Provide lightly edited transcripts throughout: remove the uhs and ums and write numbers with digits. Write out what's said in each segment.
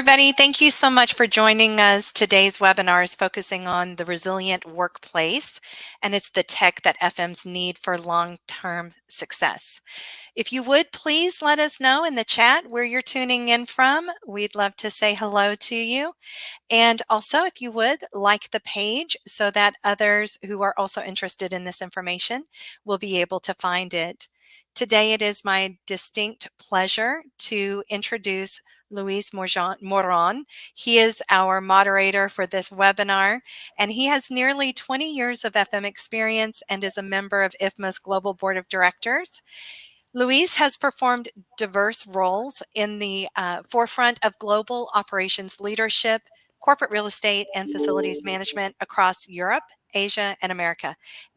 everybody. Thank you so much for joining us. Today's webinar is focusing on the resilient workplace, and it's the tech that FMs need for long-term success. If you would, please let us know in the chat where you're tuning in from. We'd love to say hello to you. And also, if you would, like the page so that others who are also interested in this information will be able to find it. Today, it is my distinct pleasure to introduce Luis Moron. He is our moderator for this webinar, and he has nearly 20 years of FM experience and is a member of IFMA's Global Board of Directors. Luis has performed diverse roles in the forefront of global operations leadership, corporate real estate, and facilities management across Europe, Asia, and America.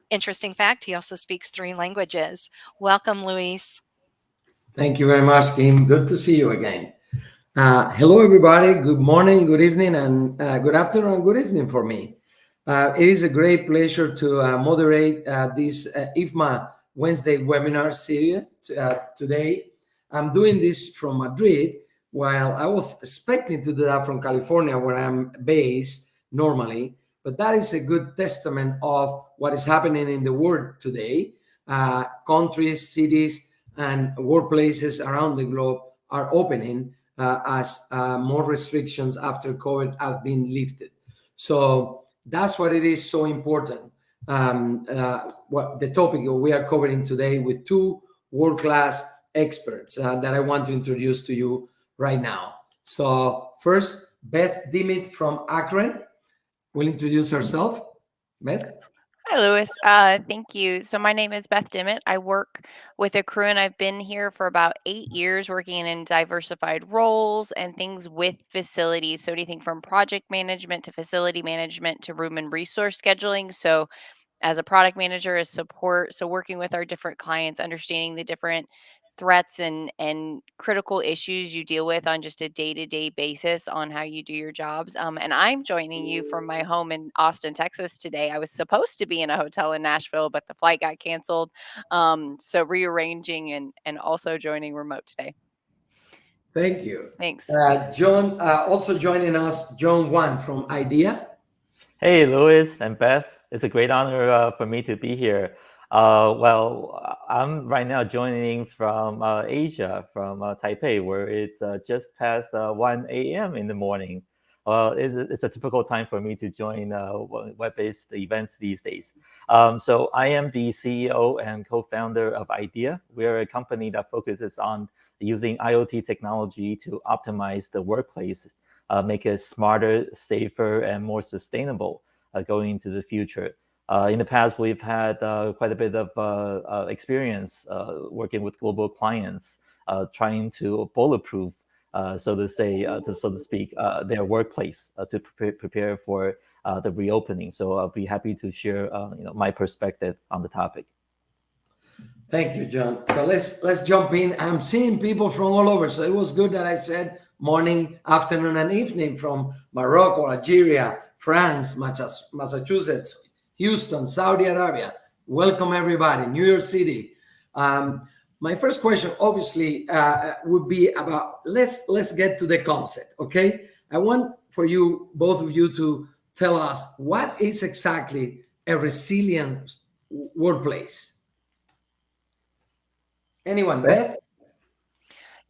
Interesting fact, he also speaks 3 languages. Welcome, Luis. Thank you very much, Kim. Good to see you again. Hello, everybody. Good morning, good evening, and good afternoon and good evening for me. It is a great pleasure to moderate this IFMA Wednesday webinar series today. I'm doing this from Madrid, while I was expecting to do that from California, where I'm based normally. But that is a good testament of what is happening in the world today. Countries, cities, and workplaces around the globe are opening as more restrictions after COVID have been lifted. So that's what it is so important. What the topic we are covering today with 2 world-class experts that I want to introduce to you right now. So first, Beth Dimit from Akron will introduce herself. Beth? Hi, Louis. Thank you. So my name is Beth Dimmitt. I work with a crew, and I've been here for about 8 years working in diversified roles and things with facilities. So anything from project management to facility management to room and resource scheduling. So as a product manager, as support, so working with our different clients, understanding the different threats and critical issues you deal with on just a day-to-day basis on how you do your jobs. And I'm joining you from my home in Austin, Texas today. I was supposed to be in a hotel in Nashville, but the flight got canceled. So rearranging and also joining remote today. Thank you. Thanks. John, also joining us, John Wan from IDEA. Hey, Louis and Beth. It's a great honor for me to be here. I'm right now joining from Asia, from Taipei, where it's just past 1 a.m. in the morning. It's a typical time for me to join web-based events these days. So I am the CEO and co-founder of IDEA. We're a company that focuses on using IoT technology to optimize the workplace, make it smarter, safer, and more sustainable going into the future. In the past, we've had quite a bit of experience working with global clients, trying to bulletproof, so to speak, their workplace to prepare for the reopening. So I'll be happy to share, my perspective on the topic. Thank you, John. So let's jump in. I'm seeing people from all over, so it was good that I said morning, afternoon, and evening from Morocco, Algeria, France, Massachusetts, Houston, Saudi Arabia. Welcome, everybody. New York City. My first question, obviously, would be about let's get to the concept. Okay, I want for you, both of you, to tell us what is exactly a resilient workplace. Anyone, Beth?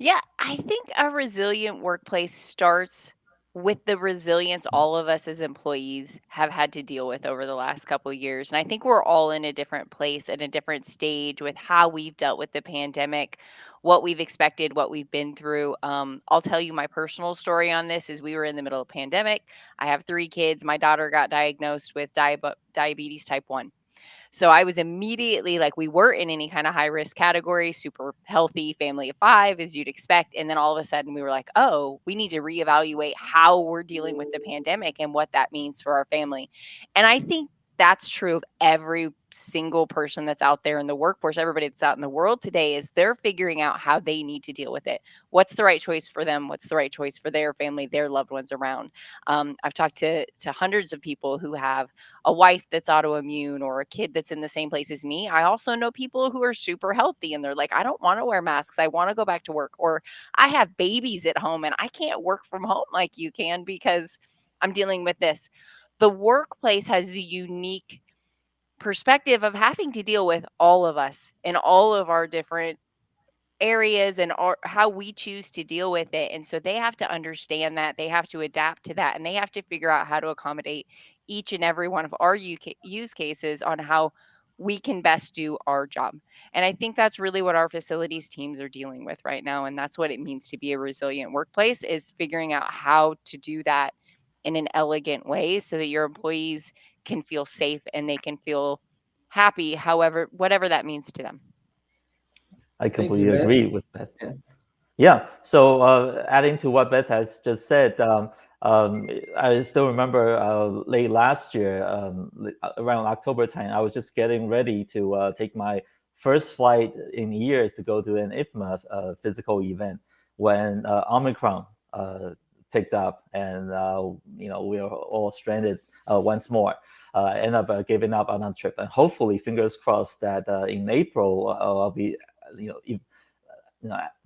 Yeah, I think a resilient workplace starts with the resilience all of us as employees have had to deal with over the last couple of years. And I think we're all in a different place at a different stage with how we've dealt with the pandemic, what we've expected, what we've been through. I'll tell you my personal story on this is we were in the middle of pandemic. I have 3 kids. My daughter got diagnosed with diabetes type 1. So I was immediately like, we weren't in any kind of high risk category, super healthy family of 5, as you'd expect. And then all of a sudden we were like, oh, we need to reevaluate how we're dealing with the pandemic and what that means for our family. And I think that's true of every single person that's out there in the workforce. Everybody that's out in the world today is they're figuring out how they need to deal with it. What's the right choice for them? What's the right choice for their family, their loved ones around? I've talked to hundreds of people who have a wife that's autoimmune or a kid that's in the same place as me. I also know people who are super healthy and they're like, I don't want to wear masks. I want to go back to work. Or I have babies at home and I can't work from home like you can because I'm dealing with this. The workplace has the unique perspective of having to deal with all of us in all of our different areas and how we choose to deal with it. And so they have to understand that, they have to adapt to that, and they have to figure out how to accommodate each and every one of our use cases on how we can best do our job. And I think that's really what our facilities teams are dealing with right now. And that's what it means to be a resilient workplace, is figuring out how to do that in an elegant way so that your employees can feel safe and they can feel happy, however, whatever that means to them. I Thank you, completely Beth. agree with Beth. Yeah. Yeah. So adding to what Beth has just said, I still remember late last year, around October time, I was just getting ready to take my first flight in years to go to an IFMA physical event when Omicron picked up, and we are all stranded once more. End up giving up on that trip, and hopefully, fingers crossed that in April I'll be,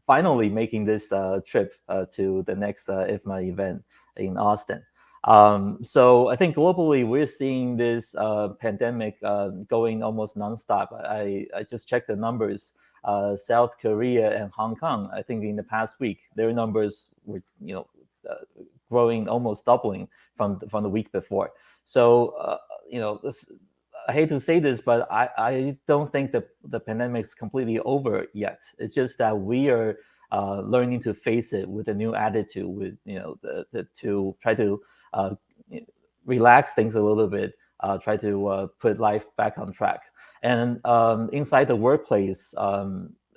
finally making this trip to the next IFMA event in Austin. So I think globally we're seeing this pandemic going almost nonstop. I just checked the numbers. South Korea and Hong Kong, I think in the past week, their numbers were growing, almost doubling from the week before. So this, I hate to say this, but I don't think that the pandemic is completely over yet. It's just that we are learning to face it with a new attitude, with to try to relax things a little bit, try to put life back on track. And inside the workplace, a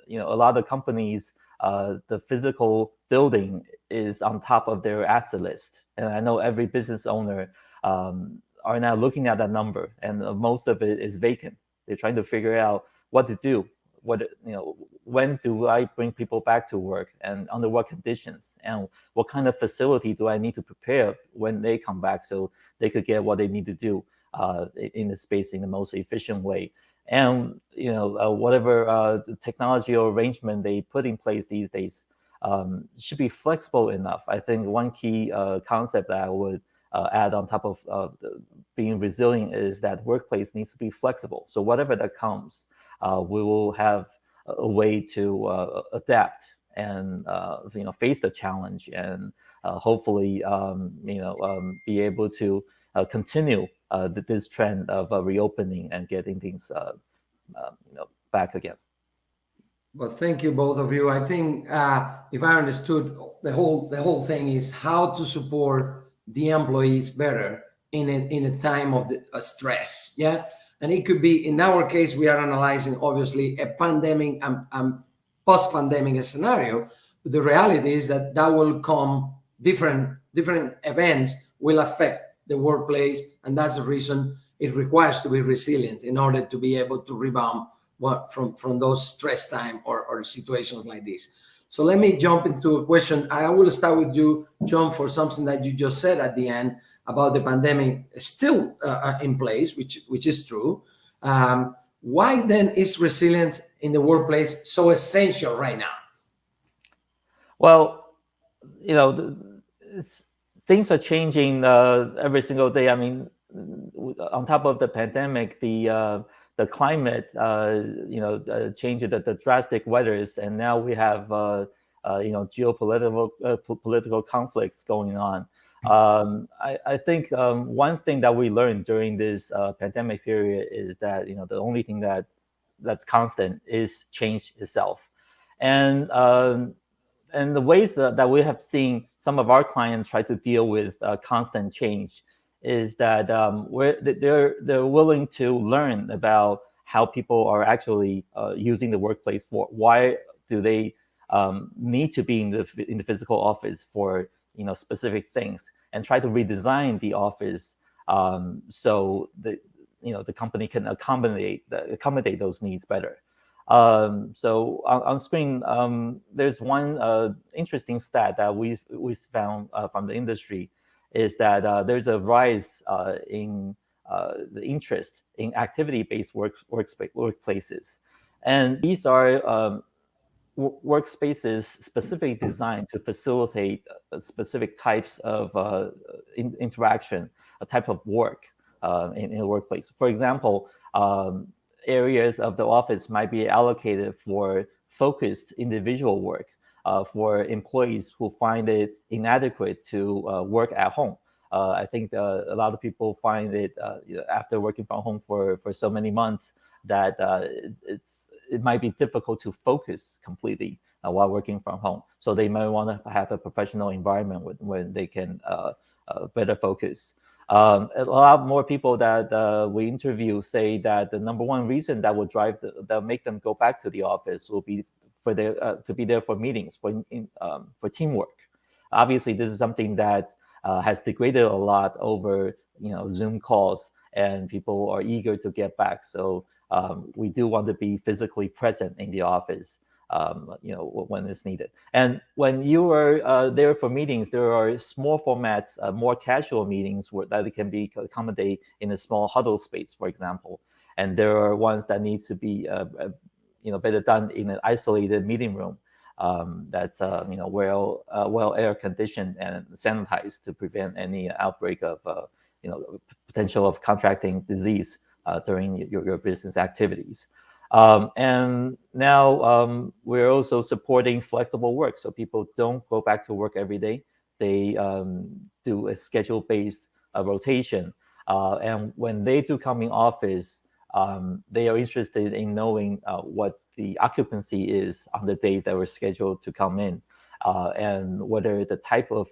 lot of companies, the physical building is on top of their asset list, and I know every business owner are now looking at that number, and most of it is vacant. They're trying to figure out what to do. When do I bring people back to work, and under what conditions, and what kind of facility do I need to prepare when they come back so they could get what they need to do in the space in the most efficient way. And whatever technology or arrangement they put in place these days should be flexible enough. I think one key concept that I would add on top of being resilient is that workplace needs to be flexible. So whatever that comes, we will have a way to adapt and face the challenge, and hopefully be able to continue this trend of reopening and getting things back again. Well, thank you, both of you. I think if I understood, the whole thing is how to support the employees better in a time of stress. Yeah, and it could be, in our case, we are analyzing obviously a pandemic and post-pandemic scenario. But the reality is that will come, different events will affect the workplace, and that's the reason it requires to be resilient in order to be able to rebound from those stress time or situations like this. So let me jump into a question. I will start with you, John, for something that you just said at the end about the pandemic still in place, which is true. Why then is resilience in the workplace so essential right now? Well, things are changing every single day. I mean, on top of the pandemic, the climate, changed, the drastic weathers, and now we have geopolitical political conflicts going on. I think one thing that we learned during this pandemic period is that the only thing that's constant is change itself, and the ways that we have seen some of our clients try to deal with constant change is that they're willing to learn about how people are actually using the workplace for. Why do they need to be in the physical office for specific things, and try to redesign the office so the company can accommodate those needs better. So on screen, there's one interesting stat that we've found from the industry, is that there's a rise in the interest in activity-based workplaces, and these are workspaces specifically designed to facilitate specific types of interaction, a type of work in a workplace. For example, areas of the office might be allocated for focused individual work for employees who find it inadequate to work at home. I think a lot of people find it after working from home for so many months that it might be difficult to focus completely while working from home. So they might want to have a professional environment where they can better focus. A lot more people that we interview say that the number one reason that would that make them go back to the office will be for to be there for meetings, for teamwork. Obviously, this is something that has degraded a lot over Zoom calls, and people are eager to get back. So we do want to be physically present in the office, when it's needed. And when you are there for meetings, there are small formats, more casual meetings that it can be accommodate in a small huddle space, for example. And there are ones that need to be, better done in an isolated meeting room that's, well air conditioned and sanitized to prevent any outbreak of, potential of contracting disease during your business activities. And now we're also supporting flexible work, so people don't go back to work every day. They do a schedule-based rotation, and when they do come in office, they are interested in knowing what the occupancy is on the day that we're scheduled to come in, and whether the type of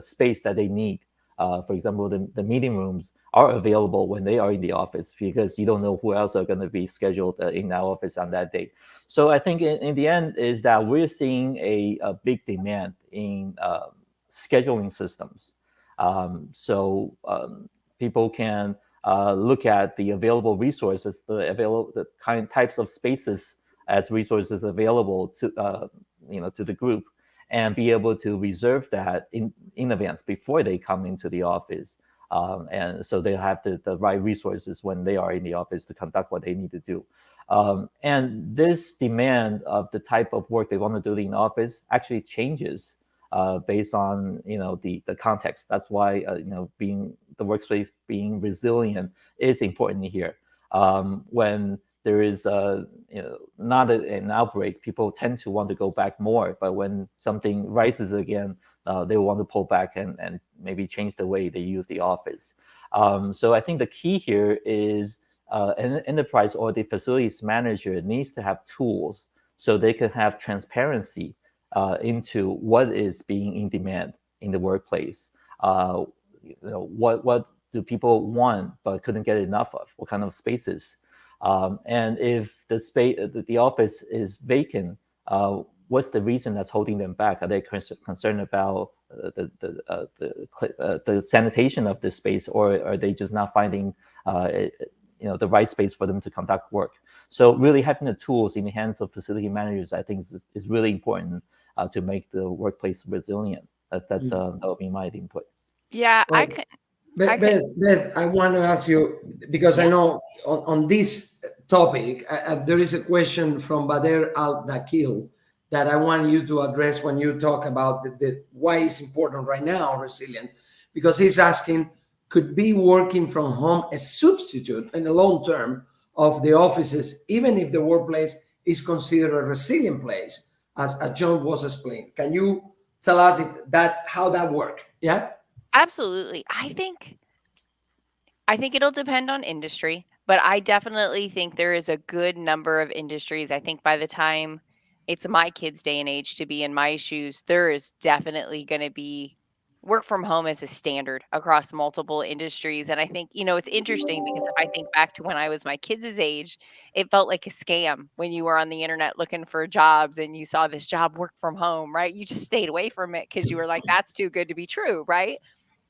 space that they need. For example, the meeting rooms are available when they are in the office, because you don't know who else are going to be scheduled in that office on that day. So I think in the end is that we're seeing a big demand in scheduling systems. So people can look at the available resources, the types of spaces as resources available to the group, and be able to reserve that in advance before they come into the office. And so they have the right resources when they are in the office to conduct what they need to do. And this demand of the type of work they want to do in the office actually changes based on the context. That's why being the workspace being resilient is important here. When there is not an outbreak, people tend to want to go back more. But when something rises again, they want to pull back and maybe change the way they use the office. So I think the key here is an enterprise or the facilities manager needs to have tools so they can have transparency into what is being in demand in the workplace. What do people want but couldn't get enough of? What kind of spaces? And if the office is vacant, what's the reason that's holding them back? Are they concerned about the sanitation of the space, or are they just not finding the right space for them to conduct work? So really having the tools in the hands of facility managers, I think, is really important to make the workplace resilient. That would be my input. Yeah, Well, Beth, I want to ask you, because I know on this topic, there is a question from Bader Al-Dakil that I want you to address when you talk about the why it's important right now, resilient, because he's asking, could be working from home a substitute in the long term of the offices, even if the workplace is considered a resilient place, as John was explained. Can you tell us how that work? Yeah. absolutely. I think it'll depend on industry, but I definitely think there is a good number of industries. I think by the time it's my kids' day and age to be in my shoes, there is definitely going to be work from home as a standard across multiple industries. And I think, it's interesting because if I think back to when I was my kids' age, it felt like a scam when you were on the internet looking for jobs and you saw this job work from home, right? You just stayed away from it because you were like, that's too good to be true, right?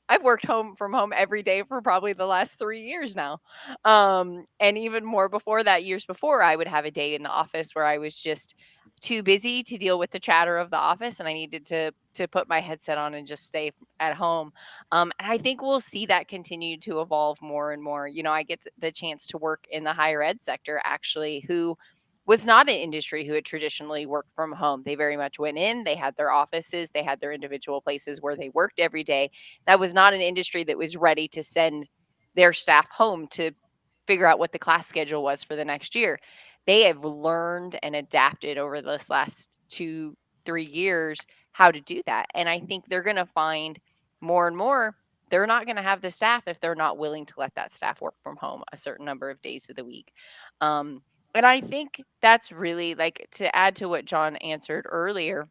I've worked from home every day for probably the last 3 years now. And even more before that, years before, I would have a day in the office where I was just too busy to deal with the chatter of the office, and I needed to put my headset on and just stay at home. And I think we'll see that continue to evolve more and more. I get the chance to work in the higher ed sector actually, who was not an industry who had traditionally worked from home. They very much went in, they had their offices, they had their individual places where they worked every day. That was not an industry that was ready to send their staff home to figure out what the class schedule was for the next year. They have learned and adapted over this last 2, 3 years how to do that. And I think they're going to find more and more they're not going to have the staff if they're not willing to let that staff work from home a certain number of days of the week. Um, and I think that's really like to add to what John answered earlier.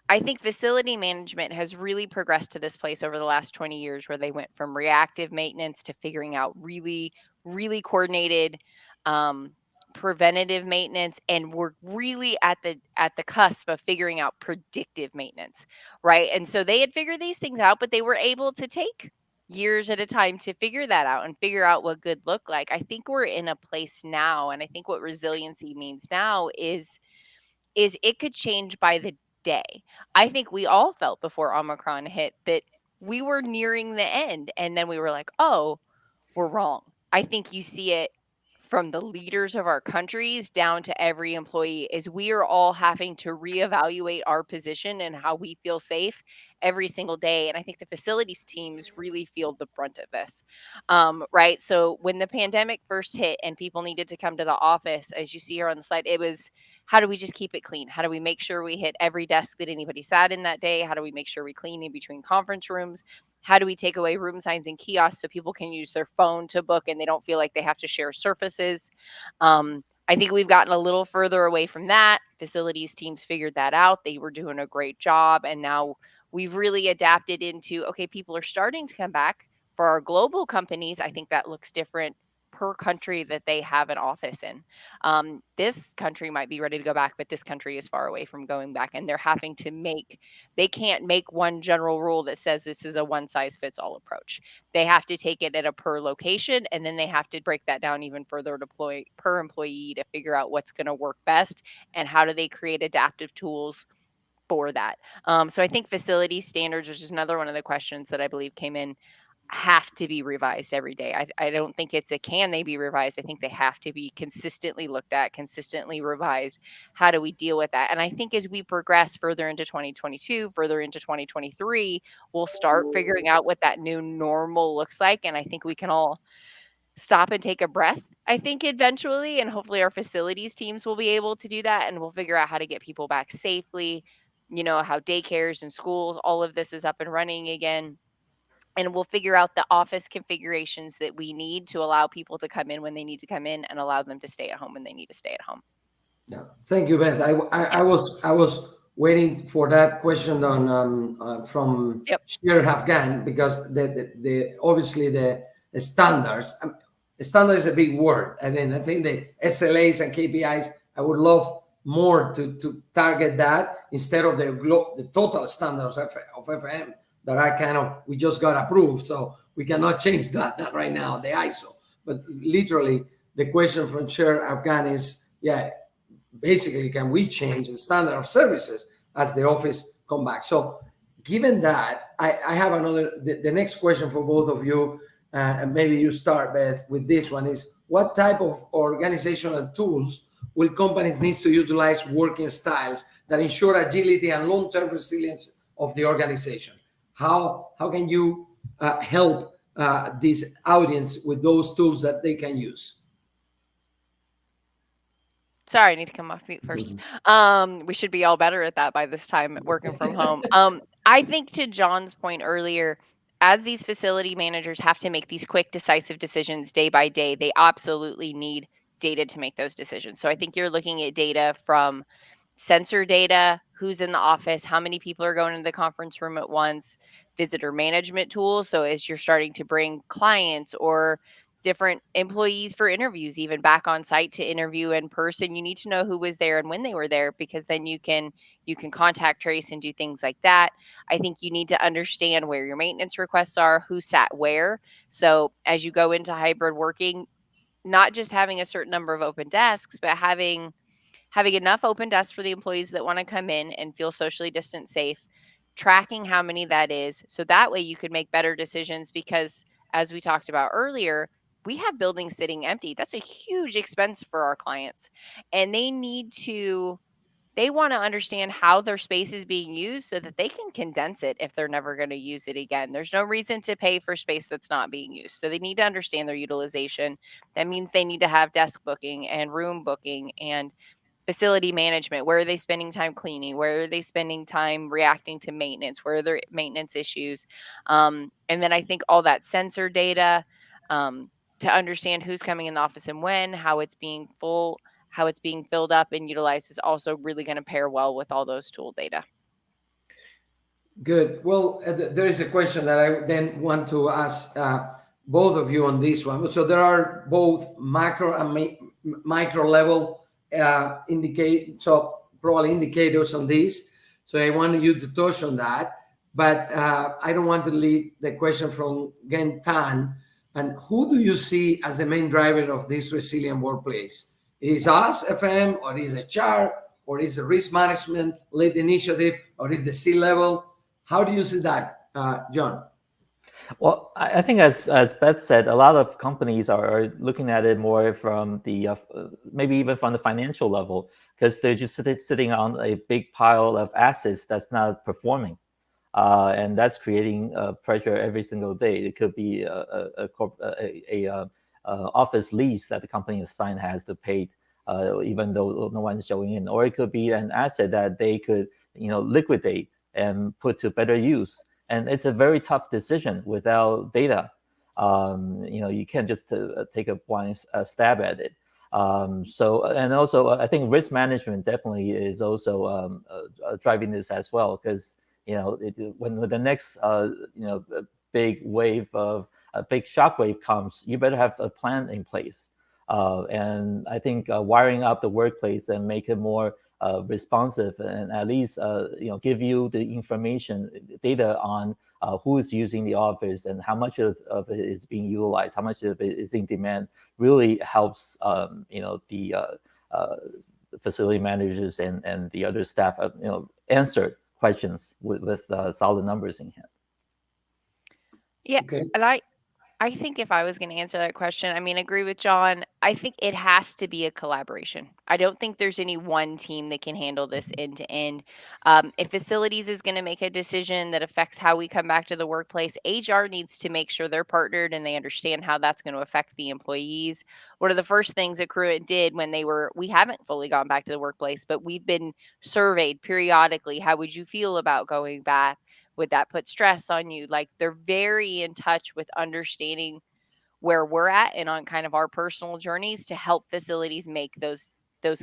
I think facility management has really progressed to this place over the last 20 years where they went from reactive maintenance to figuring out really, really coordinated um, preventative maintenance, and we're really at the cusp of figuring out predictive maintenance, right? And so they had figured these things out, but they were able to take years at a time to figure that out and figure out what good looked like. I think we're in a place now, and I think what resiliency means now is it could change by the day. I think we all felt before Omicron hit that we were nearing the end, and then we were like, "Oh, we're wrong." I think you see it from the leaders of our countries down to every employee is we are all having to reevaluate our position and how we feel safe every single day. And I think the facilities teams really feel the brunt of this. Right. So when the pandemic first hit and people needed to come to the office, as you see here on the slide, it was how do we just keep it clean? How do we make sure we hit every desk that anybody sat in that day? How do we make sure we clean in between conference rooms? How do we take away room signs and kiosks so people can use their phone to book and they don't feel like they have to share surfaces? I think we've gotten a little further away from that. Facilities teams figured that out. They were doing a great job. And now we've really adapted into okay, people are starting to come back. For our global companies, I think that looks different per country that they have an office in. This country might be ready to go back, but this country is far away from going back. And they're having to they can't make one general rule that says this is a one size fits all approach. They have to take it at a per location, and then they have to break that down even further deploy per employee to figure out what's going to work best and how do they create adaptive tools for that. So I think facility standards, which is another one of the questions that I believe came in, have to be revised every day. I don't think it's a can they be revised. I think they have to be consistently looked at, consistently revised. How do we deal with that? And I think as we progress further into 2022, further into 2023, we'll start figuring out what that new normal looks like. And I think we can all stop and take a breath, I think, eventually. And hopefully our facilities teams will be able to do that. And we'll figure out how to get people back safely, how daycares and schools, all of this is up and running again, and we'll figure out the office configurations that we need to allow people to come in when they need to come in and allow them to stay at home when they need to stay at home. Yeah, thank you, Beth. I was waiting for that question on from Yep. Sher Afghan because the obviously the standards. Standard is a big word, and then I think the SLAs and KPIs. I would love more to target that instead of the total standards of FM that we just got approved, so we cannot change that right now, the ISO. But literally, the question from Sher Afghan is, yeah, basically, can we change the standard of services as the office come back? So given that, I have the next question for both of you, and maybe you start, Beth, with this one is, what type of organizational tools will companies need to utilize working styles that ensure agility and long-term resilience of the organization? How can you help this audience with those tools that they can use? Sorry, I need to come off mute first. We should be all better at that by this time, working from home. I think to John's point earlier, as these facility managers have to make these quick, decisive decisions day by day, they absolutely need data to make those decisions. So I think you're looking at data from sensor data, who's in the office, how many people are going into the conference room at once, visitor management tools. So as you're starting to bring clients or different employees for interviews, even back on site to interview in person. You need to know who was there and when they were there, because then you can contact trace and do things like that. I think you need to understand where your maintenance requests are, who sat where. So as you go into hybrid working, not just having a certain number of open desks, but having enough open desks for the employees that want to come in and feel socially distant safe, tracking how many that is. So that way you could make better decisions, because as we talked about earlier, we have buildings sitting empty. That's a huge expense for our clients. And they want to understand how their space is being used so that they can condense it if they're never going to use it again. There's no reason to pay for space that's not being used. So they need to understand their utilization. That means they need to have desk booking and room booking and facility management. Where are they spending time cleaning? Where are they spending time reacting to maintenance? Where are their maintenance issues? And then I think all that sensor data, to understand who's coming in the office and when, how it's being filled up and utilized, is also really going to pair well with all those tool data. Good. Well, there is a question that I then want to ask both of you on this one. So there are both macro and micro level probably indicators on this. So I want you to touch on that, but I don't want to leave the question from again Tan. And who do you see as the main driver of this resilient workplace? Is us, FM, or is HR, or is it risk management led initiative, or is the C-level? How do you see that, John? Well, I think as Beth said, a lot of companies are looking at it more from the maybe even from the financial level, because they're just sitting on a big pile of assets that's not performing. And that's creating pressure every single day. It could be a office lease that the company assigned has to pay, even though no one's showing in, or it could be an asset that they could liquidate and put to better use. And it's a very tough decision without data. You can't just take a blind stab at it. And also I think risk management definitely is also driving this as well, because when the next big wave of a big shockwave comes, you better have a plan in place. And I think wiring up the workplace and make it more responsive, and at least give you the information, data on who is using the office and how much of it is being utilized, how much of it is in demand, really helps the facility managers and the other staff answer questions with solid numbers in hand. Yeah, okay. And I think if I was going to answer that question, I agree with John. I think it has to be a collaboration. I don't think there's any one team that can handle this end to end. If facilities is going to make a decision that affects how we come back to the workplace, HR needs to make sure they're partnered and they understand how that's going to affect the employees. One of the first things Accruent did when we haven't fully gone back to the workplace, but we've been surveyed periodically. How would you feel about going back? Would that put stress on you? Like, they're very in touch with understanding where we're at and on kind of our personal journeys to help facilities make those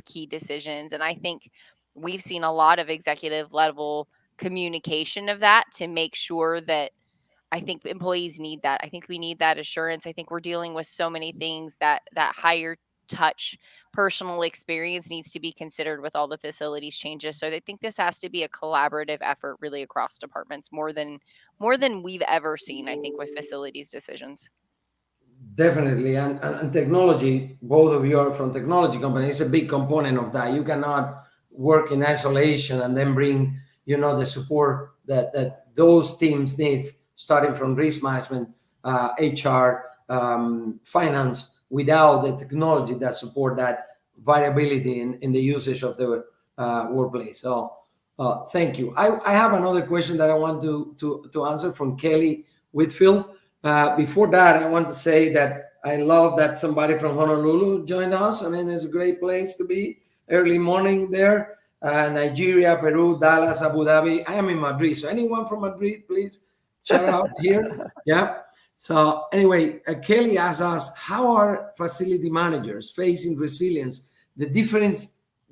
key decisions. And I think we've seen a lot of executive level communication of that to make sure that I think employees need that. I think we need that assurance. I think we're dealing with so many things that higher touch personal experience needs to be considered with all the facilities changes. So I think this has to be a collaborative effort really across departments, more than we've ever seen, I think, with facilities decisions. Definitely. And technology, both of you are from technology companies, it's a big component of that. You cannot work in isolation and then bring the support that those teams need, starting from risk management, HR, finance, without the technology that support that variability in the usage of the workplace. So thank you. I have another question that I want to answer from Kelly Whitfield. Before that, I want to say that I love that somebody from Honolulu joined us. It's a great place to be, early morning there. Nigeria, Peru, Dallas, Abu Dhabi. I am in Madrid. So anyone from Madrid, please shout out here. Yeah. So anyway, Kelly asked us, how are facility managers facing resilience, the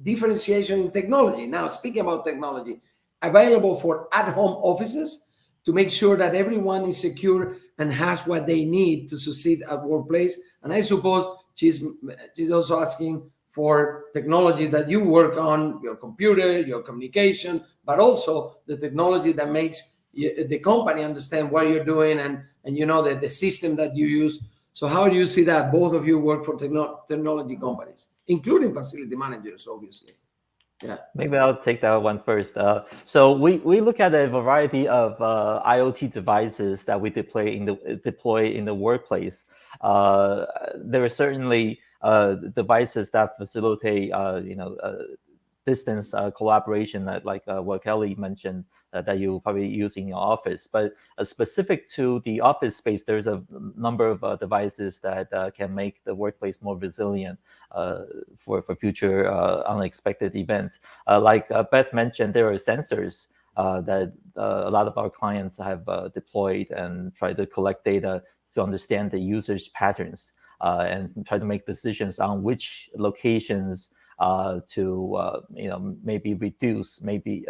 differentiation in technology? Now, speaking about technology, available for at-home offices, to make sure that everyone is secure and has what they need to succeed at workplace. And I suppose she's also asking for technology that you work on, your computer, your communication, but also the technology that makes the company understand what you're doing, and the system that you use. So how do you see that? Both of you work for technology companies, including facility managers, obviously. Yeah. Maybe I'll take that one first. So we look at a variety of IoT devices that we deploy in the workplace. There are certainly devices that facilitate distance collaboration, like what Kelly mentioned, that you probably use in your office. But specific to the office space, there's a number of devices that can make the workplace more resilient for future unexpected events. Like Beth mentioned, there are sensors that a lot of our clients have deployed and try to collect data to understand the user's patterns and try to make decisions on which locations to maybe reduce, maybe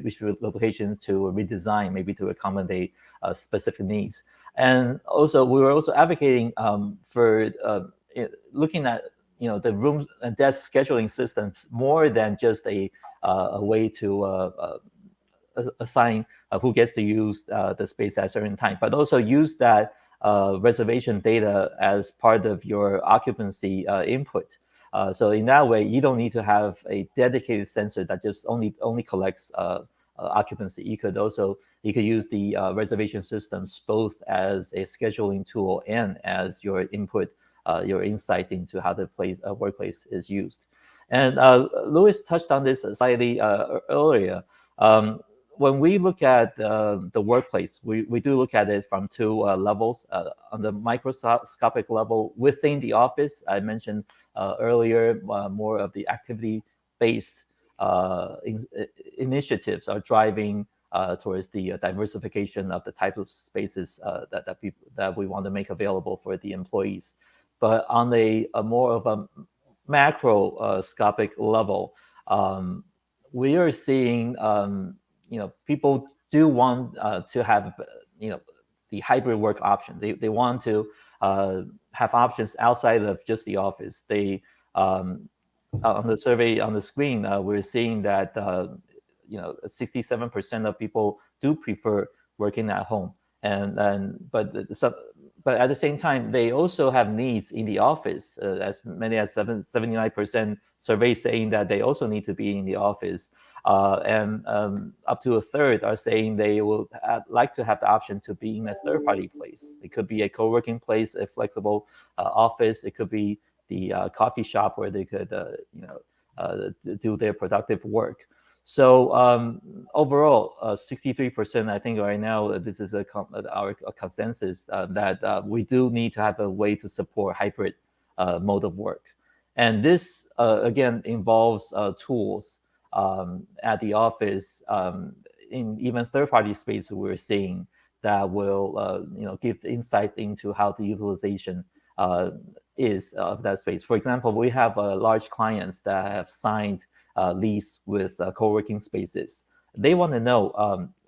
which locations to redesign, maybe to accommodate specific needs. And also, we were also advocating for looking at the room and desk scheduling systems more than just a way to assign who gets to use the space at a certain time, but also use that reservation data as part of your occupancy input. So in that way, you don't need to have a dedicated sensor that just only collects occupancy. You could use the reservation systems both as a scheduling tool and as your input, your insight into how the workplace is used. And Louis touched on this slightly earlier. When we look at the workplace, we do look at it from two levels. On the microscopic level within the office, I mentioned earlier, more of the activity-based initiatives are driving towards the diversification of the type of spaces that we want to make available for the employees. But on a more of a macroscopic level, we are seeing people do want to have the hybrid work option. They want to have options outside of just the office. They on the survey on the screen, we're seeing that 67% of people do prefer working at home, but at the same time, they also have needs in the office. As many as 79% survey saying that they also need to be in the office, and up to a third are saying they will like to have the option to be in a third-party place. It could be a co-working place, a flexible office. It could be the coffee shop where they could do their productive work. So overall, 63%, I think right now, this is our consensus that we do need to have a way to support hybrid mode of work. And this, again, involves tools at the office, in even third-party space we're seeing that will give insight into how the utilization is of that space. For example, we have large clients that have signed lease with co-working spaces. They want to know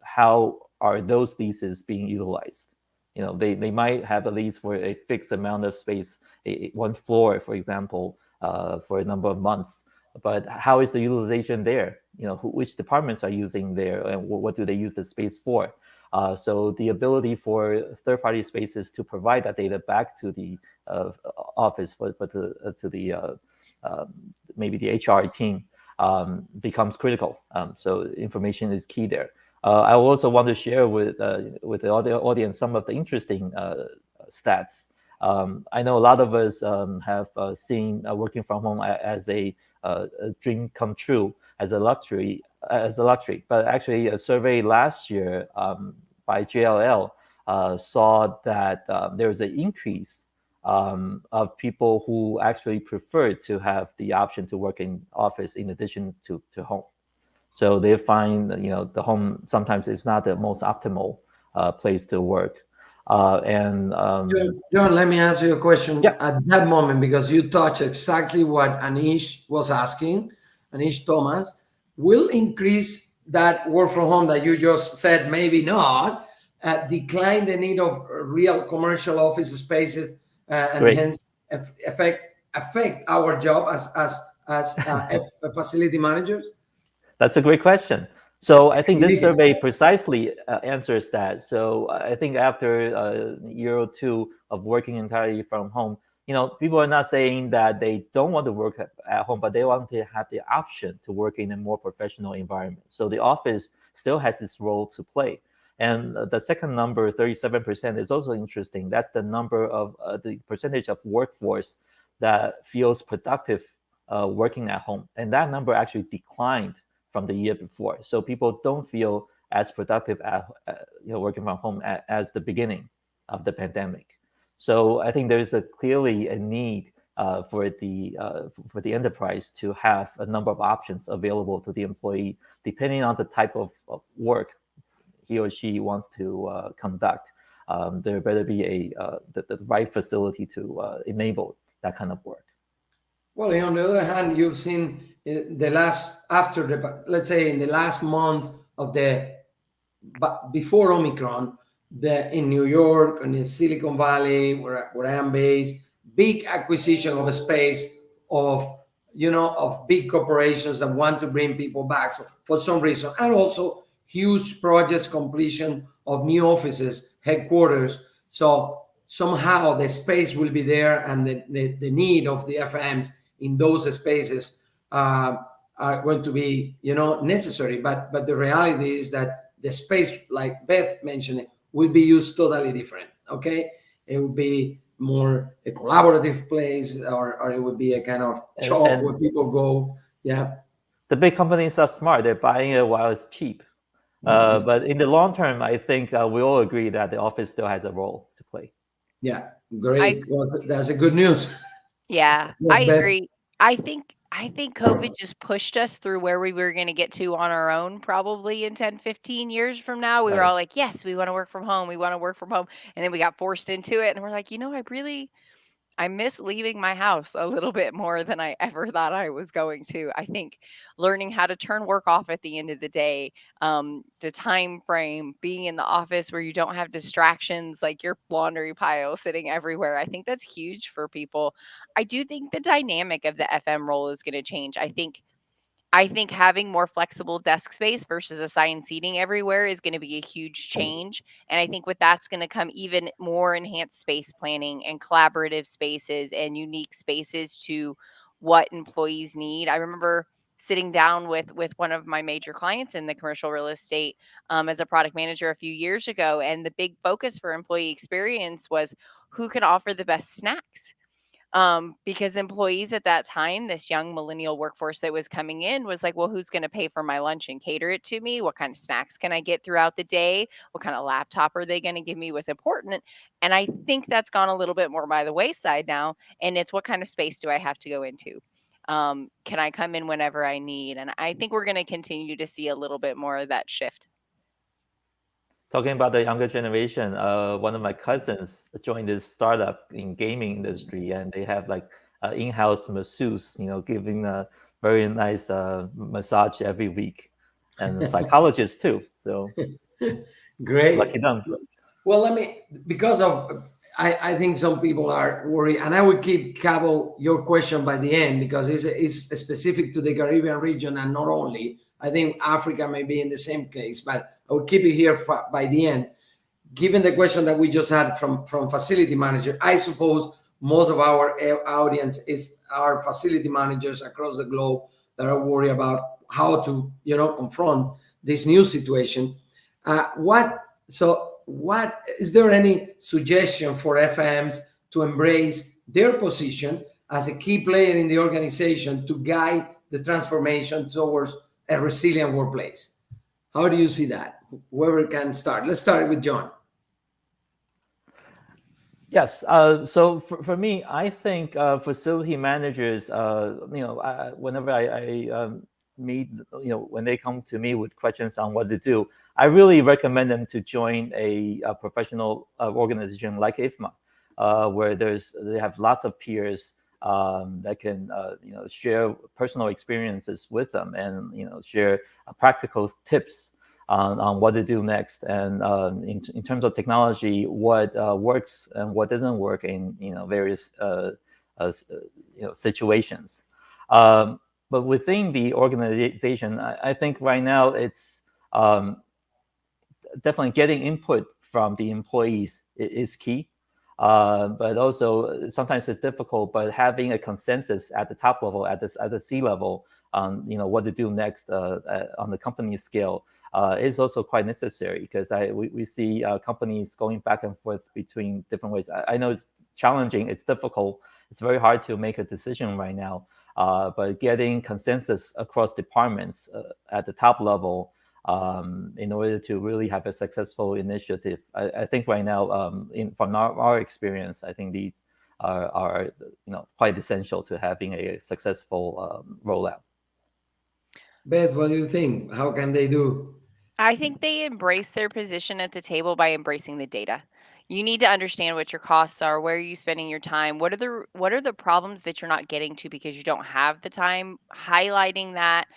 how are those leases being utilized. They might have a lease for a fixed amount of space, one floor, for example, for a number of months. But how is the utilization there? Which departments are using there, and what do they use the space for? So the ability for third-party spaces to provide that data back to the office, to the maybe the HR team, becomes critical. So information is key there. I also want to share with the audience some of the interesting stats. I know a lot of us have seen working from home as a dream come true, as a luxury. But actually, a survey last year by JLL saw that there was an increase of people who actually prefer to have the option to work in office in addition to home. So they find the home sometimes is not the most optimal place to work. John, let me ask you a question. Yeah. At that moment, because you touched exactly what Anish was asking, Anish Thomas, will increase that work from home that you just said, maybe not, decline the need of real commercial office spaces, and Great. hence affect our job as facility managers? That's a great question. So I think It this is. survey precisely answers that. So I think after a year or two of working entirely from home, people are not saying that they don't want to work at home, but they want to have the option to work in a more professional environment. So the office still has its role to play. And the second number, 37%, is also interesting. That's the number of the percentage of workforce that feels productive working at home. And that number actually declined from the year before. So people don't feel as productive at working from home as the beginning of the pandemic. So I think there's clearly a need for the enterprise to have a number of options available to the employee, depending on the type of work he or she wants to conduct. There better be the right facility to enable that kind of work. Well, on the other hand, you've seen let's say in the last month of before Omicron, in New York and in Silicon Valley, where I am based, big acquisition of a space of big corporations that want to bring people back for some reason, and also huge projects completion of new offices, headquarters. So somehow the space will be there, and the need of the FMs in those spaces are going to be necessary. But the reality is that the space, like Beth mentioned, will be used totally different. Okay, it will be more a collaborative place, or it would be a kind of shop where people go. Yeah, the big companies are smart. They're buying it while it's cheap. But in the long term, I think we all agree that the office still has a role to play. Yeah, great. Well, that's a good news. Yeah, Yes, I Beth. agree. I think COVID just pushed us through where we were gonna get to on our own probably in 10, 15 years from now. We were Right. all like, "Yes, we wanna work from home. We wanna work from home." And then we got forced into it and we're like, I miss leaving my house a little bit more than I ever thought I was going to. I think learning how to turn work off at the end of the day, the time frame, being in the office where you don't have distractions like your laundry pile sitting everywhere. I think that's huge for people. I do think the dynamic of the FM role is going to change. I think having more flexible desk space versus assigned seating everywhere is going to be a huge change. And I think with that's going to come even more enhanced space planning and collaborative spaces and unique spaces to what employees need. I remember sitting down with one of my major clients in the commercial real estate as a product manager a few years ago, and the big focus for employee experience was who can offer the best snacks, because employees at that time, this young millennial workforce that was coming in was like, well, who's going to pay for my lunch and cater it to me? What kind of snacks can I get throughout the day? What kind of laptop are they going to give me was important. And I think that's gone a little bit more by the wayside now. And it's what kind of space do I have to go into? Can I come in whenever I need? And I think we're going to continue to see a little bit more of that shift. Talking about the younger generation, one of my cousins joined this startup in gaming industry, and they have like in-house masseuse, giving a very nice massage every week, and psychologists too. So Great. lucky them. Well, I think some people are worried, and I will keep Cabo your question by the end, because it's specific to the Caribbean region and not only. I think Africa may be in the same case, but I will keep it here by the end. Given the question that we just had from facility manager, I suppose most of our audience are facility managers across the globe that are worried about how to confront this new situation. What is there any suggestion for FMs to embrace their position as a key player in the organization to guide the transformation towards a resilient workplace? How do you see that? Whoever can start. Let's start with John. Yes. So for me, I think facility managers, whenever I meet, when they come to me with questions on what to do, I really recommend them to join a professional organization like IFMA, where they have lots of peers that can share personal experiences with them and share practical tips. on what to do next, and in terms of technology, what works and what doesn't work in various situations. But within the organization, I think right now it's definitely getting input from the employees is key. But also sometimes it's difficult, but having a consensus at the top level, at the C level, on what to do next on the company scale is also quite necessary, because we see companies going back and forth between different ways. I know it's challenging, it's difficult, it's very hard to make a decision right now, but getting consensus across departments at the top level in order to really have a successful initiative. I think right now, from our experience, I think these are quite essential to having a successful rollout. Beth, what do you think? How can they do? I think they embrace their position at the table by embracing the data. You need to understand what your costs are, where are you spending your time, what are the problems that you're not getting to because you don't have the time. Highlighting that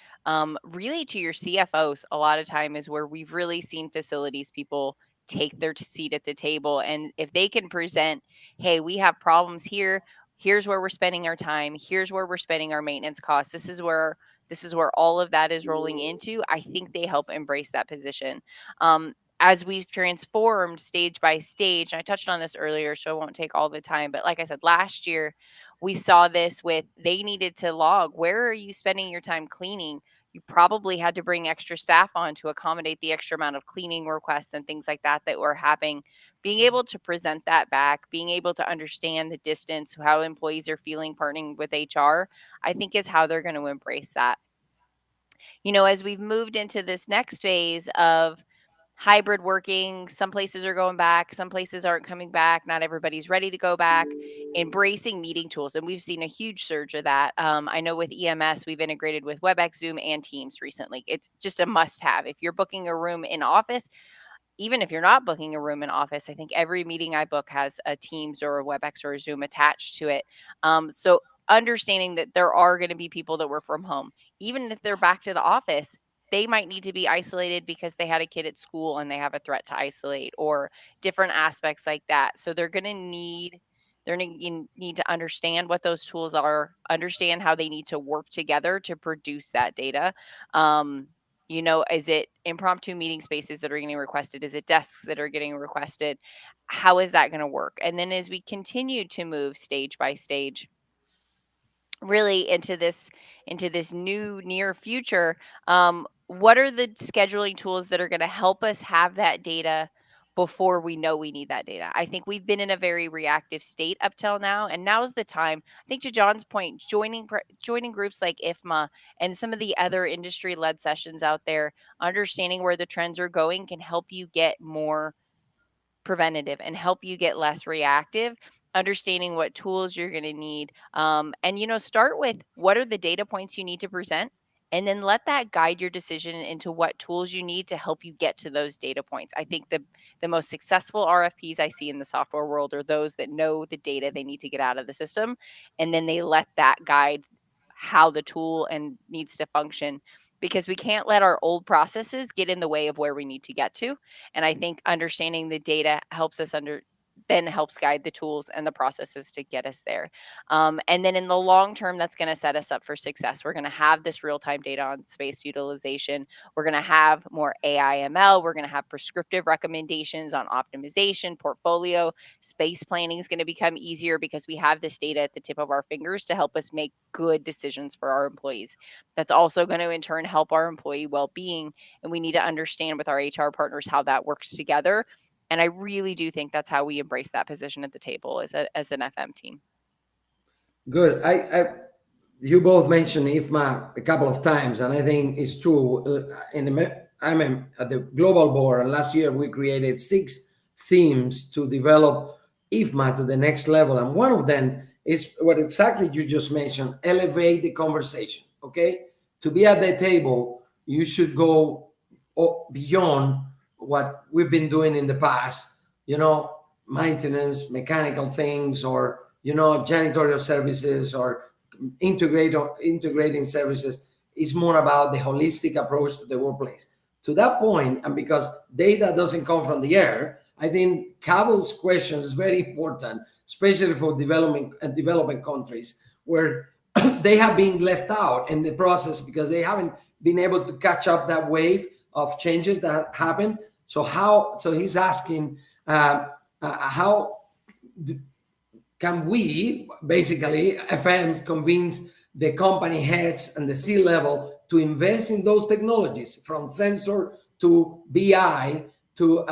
really to your CFOs a lot of time is where we've really seen facilities people take their seat at the table, and if they can present, hey, we have problems here. Here's where we're spending our time. Here's where we're spending our maintenance costs. This is where all of that is rolling into. I think they help embrace that position. As we've transformed stage by stage, and I touched on this earlier, so I won't take all the time, but like I said, last year we saw this with they needed to log where are you spending your time cleaning. You probably had to bring extra staff on to accommodate the extra amount of cleaning requests and things like that were happening. Being able to present that back, being able to understand the distance, how employees are feeling partnering with HR, I think is how they're going to embrace that. As we've moved into this next phase of hybrid working, some places are going back, some places aren't coming back, not everybody's ready to go back, embracing meeting tools. And we've seen a huge surge of that. I know with EMS, we've integrated with WebEx, Zoom, and Teams recently. It's just a must have. If you're booking a room in office, even if you're not booking a room in office, I think every meeting I book has a Teams or a WebEx or a Zoom attached to it. So understanding that there are going to be people that work from home, even if they're back to the office, they might need to be isolated because they had a kid at school and they have a threat to isolate, or different aspects like that. So you need to understand what those tools are, understand how they need to work together to produce that data. Is it impromptu meeting spaces that are getting requested? Is it desks that are getting requested? How is that going to work? And then as we continue to move stage by stage, really into this new near future, what are the scheduling tools that are going to help us have that data before we know we need that data? I think we've been in a very reactive state up till now, and now's the time. I think, to John's point, joining groups like IFMA and some of the other industry led sessions out there, understanding where the trends are going can help you get more preventative and help you get less reactive. Understanding what tools you're going to need, and start with what are the data points you need to present, and then let that guide your decision into what tools you need to help you get to those data points. I think the most successful RFPs I see in the software world are those that know the data they need to get out of the system, and then they let that guide how the tool and needs to function, because we can't let our old processes get in the way of where we need to get to. And I think understanding the data then helps guide the tools and the processes to get us there. And then in the long term, that's going to set us up for success. We're going to have this real-time data on space utilization. We're going to have more AI/ML. We're going to have prescriptive recommendations on optimization, portfolio. Space planning is going to become easier because we have this data at the tip of our fingers to help us make good decisions for our employees. That's also going to in turn help our employee well-being, and we need to understand with our HR partners how that works together. And I really do think that's how we embrace that position at the table as an FM team. Good. You both mentioned IFMA a couple of times, and I think it's true. I'm at the global board, and last year we created 6 themes to develop IFMA to the next level, and one of them is what exactly you just mentioned: elevate the conversation. Okay, to be at the table, you should go beyond what we've been doing in the past. Maintenance, mechanical things, or janitorial services, or integrating services. Is more about the holistic approach to the workplace. to that point, and because data doesn't come from the air, I think Cabell's question is very important, especially for developing countries where they have been left out in the process because they haven't been able to catch up that wave of changes that happen. So he's asking, how can we, basically, FMs, convince the company heads and the C-level to invest in those technologies, from sensor to BI to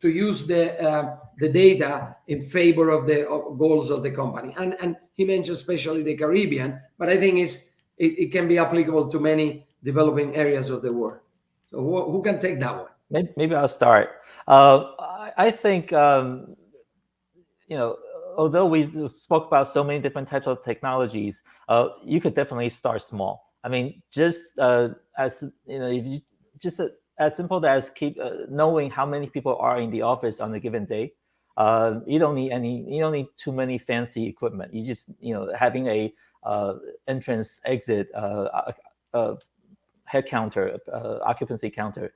use the data in favor of the goals of the company. And he mentioned especially the Caribbean, but I think it can be applicable to many developing areas of the world. So who can take that one? Maybe I'll start. I think, although we spoke about so many different types of technologies, you could definitely start small. I mean, just as if you just as simple as keep knowing how many people are in the office on a given day. You don't need too many fancy equipment. You just having a entrance exit head counter, occupancy counter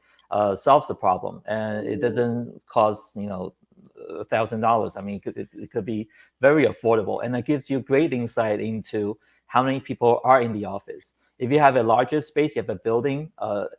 solves the problem, and it doesn't cost $1,000. I mean, it could be very affordable, and it gives you great insight into how many people are in the office. If you have a larger space, you have a building,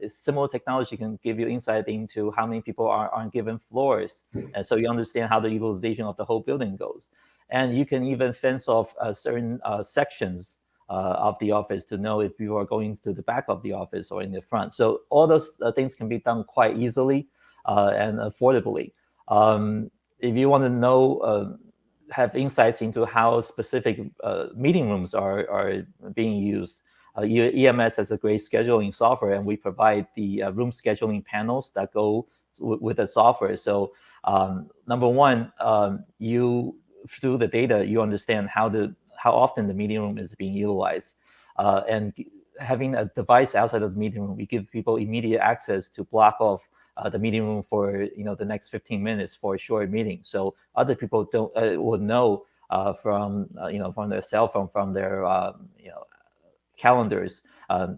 similar technology can give you insight into how many people are on given floors, and so you understand how the utilization of the whole building goes. And you can even fence off certain sections of the office to know if people are going to the back of the office or in the front. So all those things can be done quite easily and affordably. If you want to know, have insights into how specific meeting rooms are being used, EMS has a great scheduling software, and we provide the room scheduling panels that go with the software. So number one, you through the data, you understand how often the meeting room is being utilized, and having a device outside of the meeting room, we give people immediate access to block off the meeting room for the next 15 minutes for a short meeting. So other people would know from their cell phone, from their calendars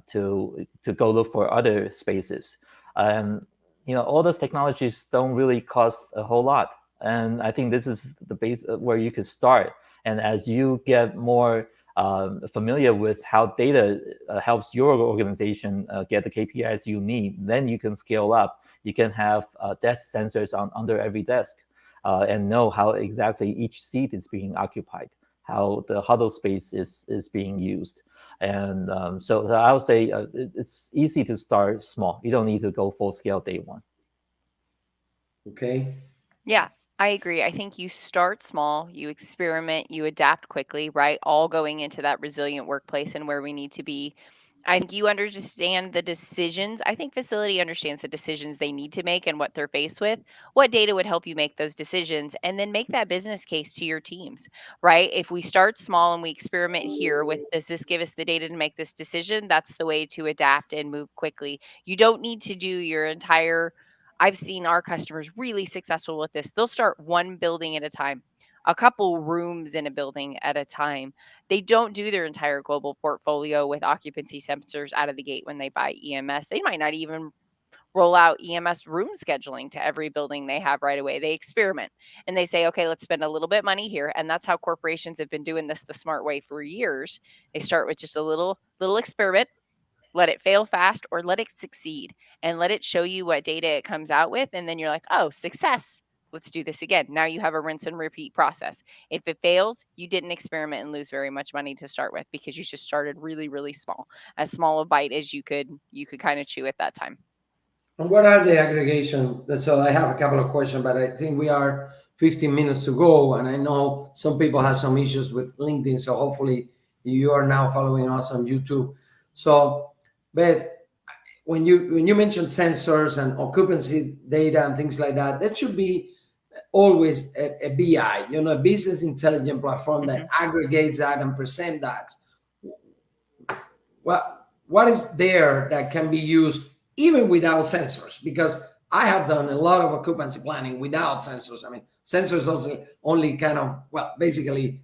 to go look for other spaces. All those technologies don't really cost a whole lot, and I think this is the base where you could start. And as you get more familiar with how data helps your organization get the KPIs you need, then you can scale up. You can have desk sensors under every desk and know how exactly each seat is being occupied, how the huddle space is being used. And so I would say it's easy to start small. You don't need to go full scale day one. Okay. Yeah, I agree. I think you start small, you experiment, you adapt quickly, right? All going into that resilient workplace and where we need to be. I think you understand the decisions. I think facility understands the decisions they need to make and what they're faced with. What data would help you make those decisions, and then make that business case to your teams, right? If we start small and we experiment here with, does this give us the data to make this decision? That's the way to adapt and move quickly. You don't need to do your entire, I've seen our customers really successful with this. They'll start one building at a time, a couple rooms in a building at a time. They don't do their entire global portfolio with occupancy sensors out of the gate when they buy EMS. They might not even roll out EMS room scheduling to every building they have right away. They experiment and they say, okay, let's spend a little bit of money here. And that's how corporations have been doing this the smart way for years. They start with just a little experiment, let it fail fast or let it succeed, and let it show you what data it comes out with. And then you're like, oh, success. Let's do this again. Now you have a rinse and repeat process. If it fails, you didn't experiment and lose very much money to start with, because you just started really, really small, as small a bite as you could kind of chew at that time. And what are the aggregation? So I have a couple of questions, but I think we are 15 minutes to go, and I know some people have some issues with LinkedIn, so hopefully you are now following us on YouTube. So, Beth, when you mention sensors and occupancy data and things like that, that should be always a BI, a business intelligence platform that aggregates that and present that. What is there that can be used even without sensors? Because I have done a lot of occupancy planning without sensors. I mean, sensors also only kind of, basically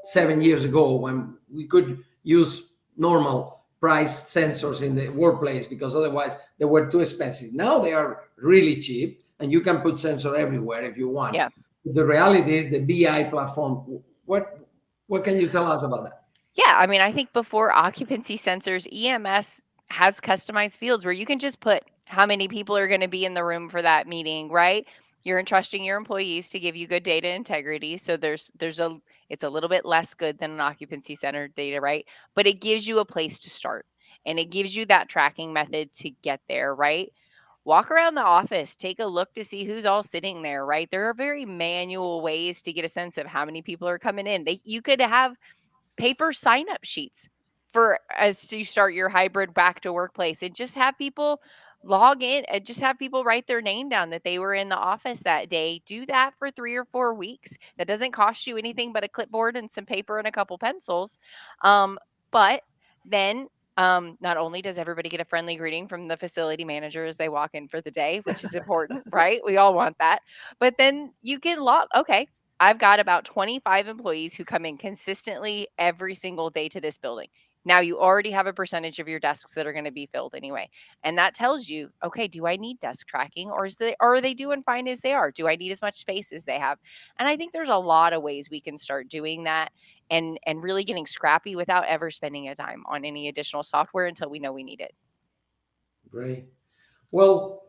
7 years ago, when we could use normal price sensors in the workplace because otherwise they were too expensive. Now they are really cheap and you can put sensor everywhere if you want. Yeah. The reality is the BI platform. What can you tell us about that? Yeah, I mean, I think before occupancy sensors, EMS has customized fields where you can just put how many people are going to be in the room for that meeting, right? You're entrusting your employees to give you good data integrity. So it's a little bit less good than an occupancy center data, right? But it gives you a place to start and it gives you that tracking method to get there, right? Walk around the office, take a look to see who's all sitting there, right? There are very manual ways to get a sense of how many people are coming in. You could have paper sign up sheets for as you start your hybrid back to workplace and just have people log in and just have people write their name down that they were in the office that day. Do that for 3 or 4 weeks. That doesn't cost you anything but a clipboard and some paper and a couple pencils. But then not only does everybody get a friendly greeting from the facility manager as they walk in for the day, which is important, right? We all want that. But then you can log, okay, I've got about 25 employees who come in consistently every single day to this building. Now you already have a percentage of your desks that are going to be filled anyway. And that tells you, okay, do I need desk tracking or are they doing fine as they are? Do I need as much space as they have? And I think there's a lot of ways we can start doing that and really getting scrappy without ever spending a dime on any additional software until we know we need it. Great. Well,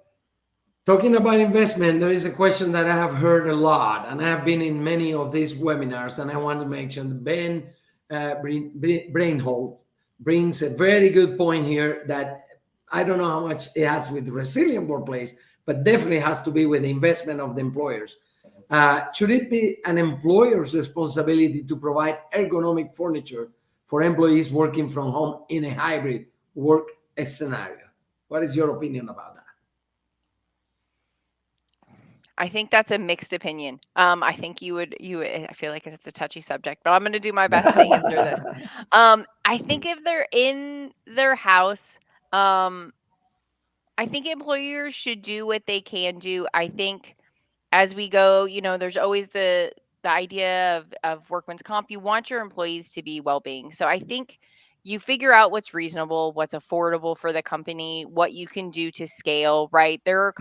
talking about investment, there is a question that I have heard a lot, and I have been in many of these webinars, and I want to mention Ben Brainholt brings a very good point here that I don't know how much it has with resilient workplace, but definitely has to be with the investment of the employers. Should it be an employer's responsibility to provide ergonomic furniture for employees working from home in a hybrid work scenario? What is your opinion about that? I think that's a mixed opinion. I think I feel like it's a touchy subject, but I'm going to do my best to answer this. I think if they're in their house, I think employers should do what they can do. I think as we go, there's always the idea of workman's comp. You want your employees to be well-being. So I think you figure out what's reasonable, what's affordable for the company, what you can do to scale, right? There are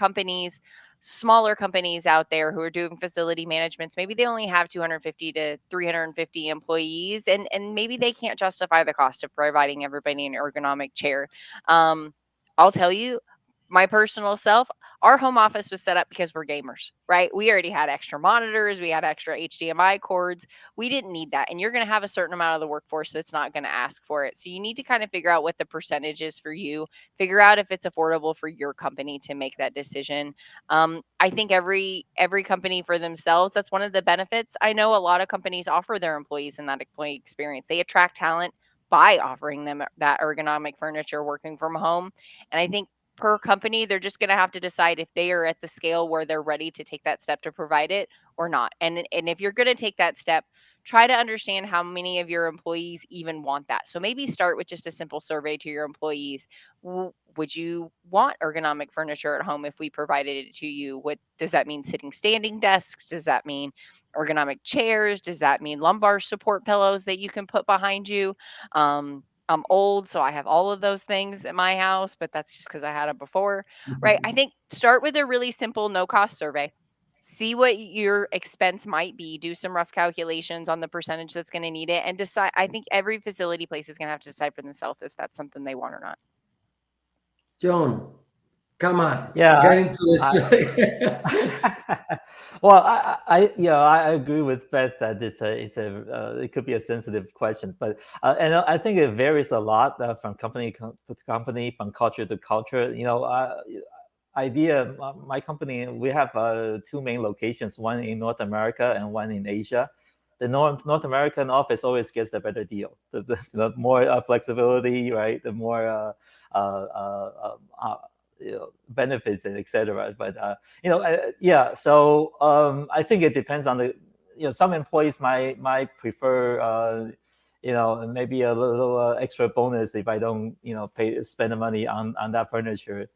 smaller companies out there who are doing facility managements. Maybe they only have 250 to 350 employees, and maybe they can't justify the cost of providing everybody an ergonomic chair. I'll tell you, my personal self, our home office was set up because we're gamers, right? We already had extra monitors, we had extra HDMI cords. We didn't need that. And you're going to have a certain amount of the workforce that's not going to ask for it. So you need to kind of figure out what the percentage is for you, figure out if it's affordable for your company to make that decision. I think every company for themselves, that's one of the benefits. I know a lot of companies offer their employees in that employee experience. They attract talent by offering them that ergonomic furniture working from home. And I think per company, they're just going to have to decide if they are at the scale where they're ready to take that step to provide it or not. And if you're going to take that step, try to understand how many of your employees even want that. So maybe start with just a simple survey to your employees. Would you want ergonomic furniture at home if we provided it to you? What does that mean? Sitting standing desks? Does that mean ergonomic chairs? Does that mean lumbar support pillows that you can put behind you? I'm old, so I have all of those things at my house, but that's just because I had them before, right? I think start with a really simple no-cost survey. See what your expense might be, do some rough calculations on the percentage that's going to need it, and decide. I think every facility place is going to have to decide for themselves if that's something they want or not. John, come on. Yeah, Get into this. well, I agree with Beth that it could be a sensitive question, but and I think it varies a lot from company to company, from culture to culture. My company, we have two main locations, one in North America and one in Asia. The North American office always gets the better deal. The more flexibility, right? The more benefits and etc. But So I think it depends on some employees might prefer maybe a little extra bonus if I don't spend the money on that furniture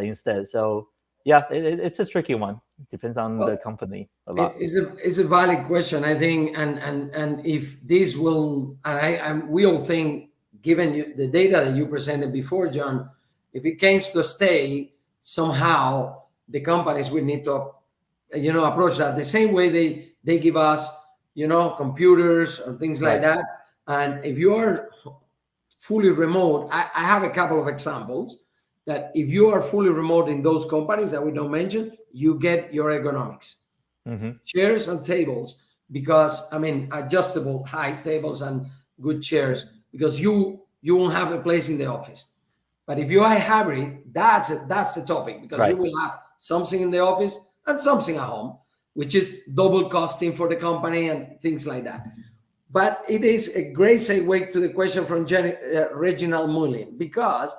instead. So yeah, it's a tricky one. It depends on the company a lot. It's a valid question, I think, and if this will, and we all think given the data that you presented before, John, if it came to stay, somehow the companies will need to, approach that the same way they give us, computers and things like that. And if you are fully remote, I have a couple of examples that if you are fully remote in those companies that we don't mention, you get your ergonomics, chairs and tables, because adjustable height tables and good chairs, because you won't have a place in the office. But if you are hybrid, that's the topic, because you will have something in the office and something at home, which is double costing for the company and things like that. But it is a great segue to the question from Reginald Mullin, because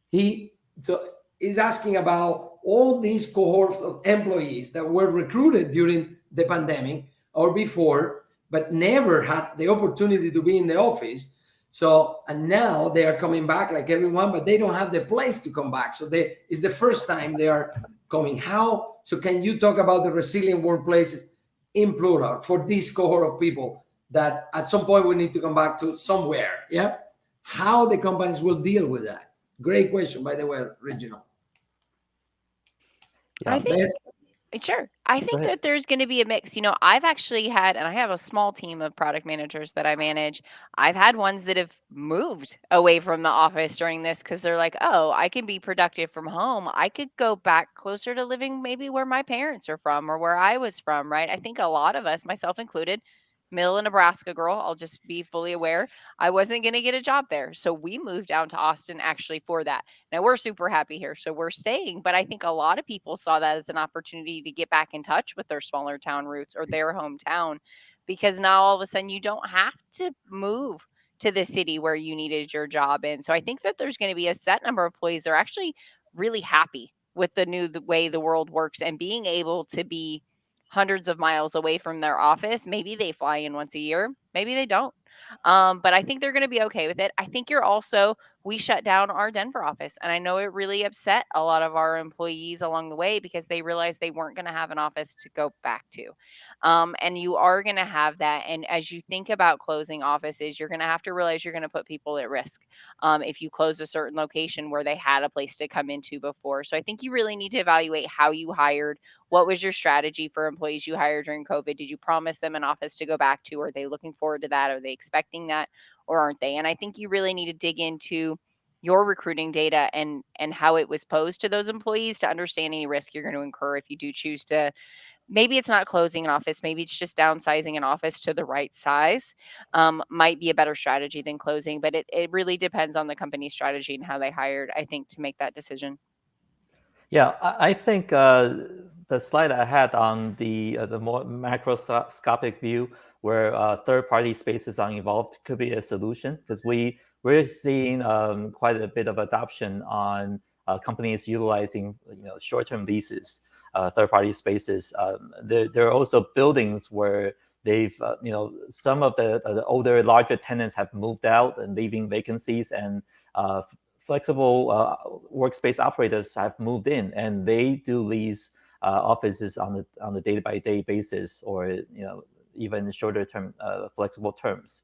he's asking about all these cohorts of employees that were recruited during the pandemic or before, but never had the opportunity to be in the office. So, and now they are coming back like everyone, but they don't have the place to come back. So it's the first time they are coming. So can you talk about the resilient workplaces in plural for this cohort of people that at some point we need to come back to somewhere? Yeah. How the companies will deal with that? Great question, by the way, Reginald. Yeah, I think, sure. I think that there's going to be a mix. I've actually had, and I have a small team of product managers that I manage. I've had ones that have moved away from the office during this because they're like, oh, I can be productive from home. I could go back closer to living maybe where my parents are from or where I was from, right? I think a lot of us, myself included, middle of Nebraska girl, I'll just be fully aware, I wasn't going to get a job there. So we moved down to Austin actually for that. Now we're super happy here, so we're staying. But I think a lot of people saw that as an opportunity to get back in touch with their smaller town roots or their hometown, because now all of a sudden you don't have to move to the city where you needed your job in. So I think that there's going to be a set number of employees that are actually really happy with the way the world works and being able to be hundreds of miles away from their office. Maybe they fly in once a year, maybe they don't. But I think they're going to be okay with it. I think we shut down our Denver office. And I know it really upset a lot of our employees along the way because they realized they weren't going to have an office to go back to. And you are going to have that. And as you think about closing offices, you're going to have to realize you're going to put people at risk if you close a certain location where they had a place to come into before. So I think you really need to evaluate how you hired. What was your strategy for employees you hired during COVID? Did you promise them an office to go back to? Are they looking forward to that? Are they expecting that, or aren't they? And I think you really need to dig into your recruiting data and how it was posed to those employees to understand any risk you're going to incur if you do choose to. Maybe it's not closing an office. Maybe it's just downsizing an office to the right size. Might be a better strategy than closing, but it really depends on the company's strategy and how they hired, I think, to make that decision. Yeah, I think the slide I had on the more macroscopic view, where third-party spaces are involved, could be a solution, because we're seeing quite a bit of adoption on companies utilizing short-term leases, third-party spaces. There are also buildings where they've some of the older, larger tenants have moved out and leaving vacancies, and flexible workspace operators have moved in, and they do lease offices on the day-by-day basis, or even shorter term flexible terms.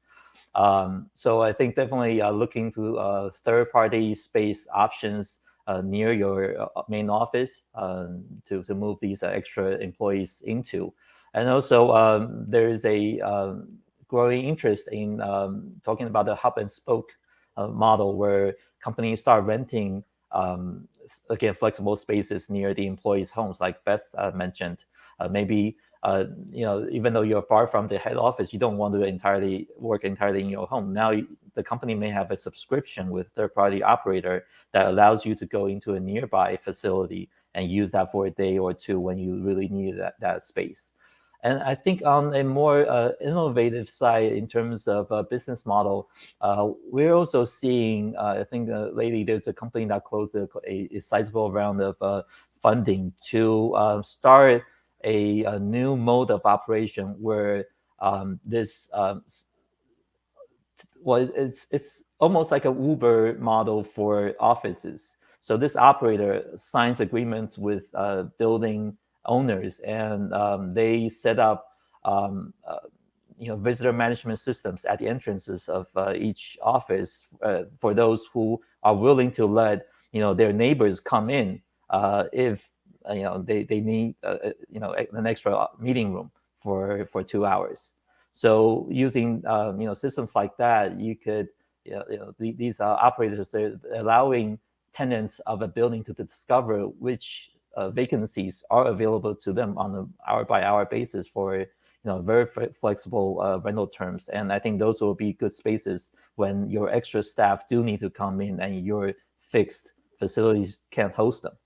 So I think definitely looking to third-party space options near your main office to move these extra employees into. And also there is a growing interest in talking about the hub and spoke model, where companies start renting again flexible spaces near the employees' homes, like Beth mentioned. Maybe even though you're far from the head office, you don't want to work entirely in your home. Now the company may have a subscription with third-party operator that allows you to go into a nearby facility and use that for a day or two when you really need that space. And I think on a more innovative side, in terms of business model, we're also seeing, I think lately there's a company that closed a sizable round of funding to start a new mode of operation where it's almost like an Uber model for offices. So this operator signs agreements with building owners, and they set up visitor management systems at the entrances of each office for those who are willing to let their neighbors come in if they need an extra meeting room for 2 hours. So using systems like that, you could these operators are allowing tenants of a building to discover which vacancies are available to them on an hour-by-hour basis for very flexible rental terms. And I think those will be good spaces when your extra staff do need to come in and your fixed facilities can't host them.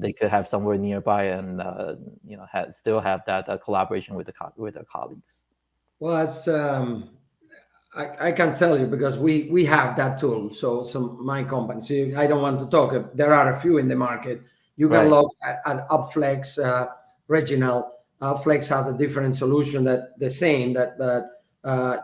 They could have somewhere nearby and still have that collaboration with their colleagues. Well, that's I can tell you because we have that tool. So some my company. So I don't want to talk. There are a few in the market. You can Right. look at Upflex, Reginald. Upflex have a different solution that the same that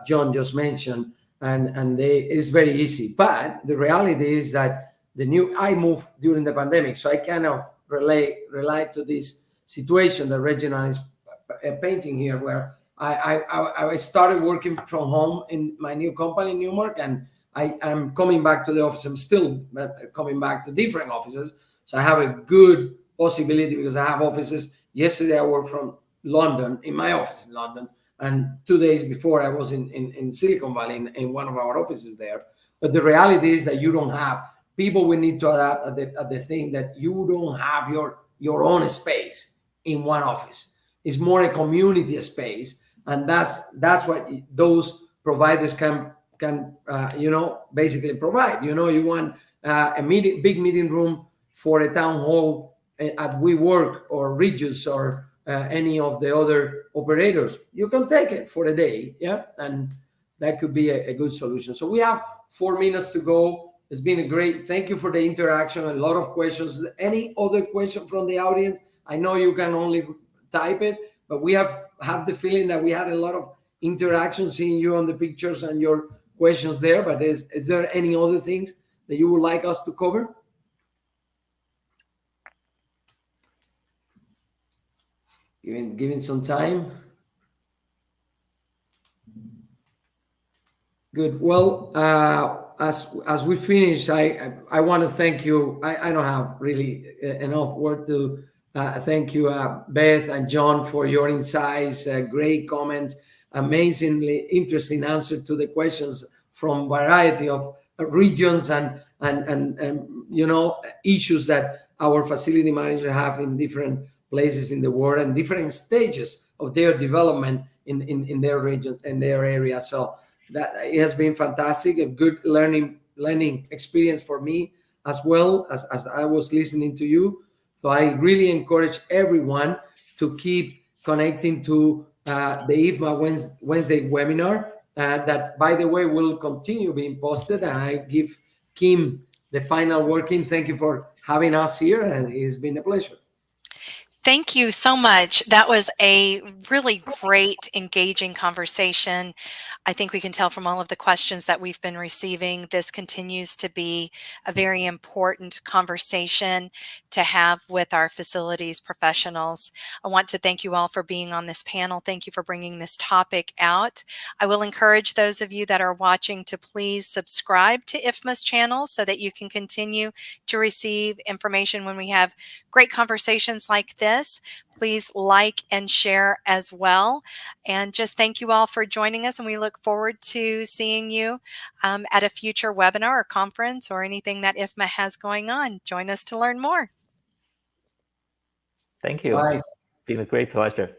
John just mentioned, and it's very easy. But the reality is that I moved during the pandemic, so I kind of relate to this situation that Reginald is painting here, where I started working from home in my new company in Newmark, and I'm coming back to the office. I'm still coming back to different offices, so I have a good possibility because I have offices. Yesterday I worked from London in my office in London, and 2 days before I was in Silicon Valley in one of our offices there. But the reality is that you don't have people. We need to adapt at the thing that you don't have your own space in one office. It's more a community space, and that's what those providers can basically provide. You want a big meeting room for a town hall at WeWork or Regus or any of the other operators. You can take it for a day, yeah, and that could be a good solution. So we have 4 minutes to go. It's been a great. Thank you for the interaction. A lot of questions. Any other question from the audience? I know you can only type it, but we have the feeling that we had a lot of interaction seeing you on the pictures and your questions there. But is there any other things that you would like us to cover? Giving some time. Good. Well, as we finish, I want to thank you. I don't have really enough word to thank you, Beth and John, for your insights, great comments, amazingly interesting answer to the questions from variety of regions and issues that our facility managers have in different places in the world and different stages of their development in their region and their area. So that it has been fantastic, a good learning experience for me as well as I was listening to you. So I really encourage everyone to keep connecting to the IFMA Wednesday webinar that, by the way, will continue being posted. And I give Kim the final word. Kim, thank you for having us here, and it's been a pleasure. Thank you so much. That was a really great, engaging conversation. I think we can tell from all of the questions that we've been receiving, this continues to be a very important conversation to have with our facilities professionals. I want to thank you all for being on this panel. Thank you for bringing this topic out. I will encourage those of you that are watching to please subscribe to IFMA's channel so that you can continue to receive information when we have great conversations like this. Please like and share as well. And just thank you all for joining us. And we look forward to seeing you at a future webinar or conference or anything that IFMA has going on. Join us to learn more. Thank you. Bye. It's been a great pleasure.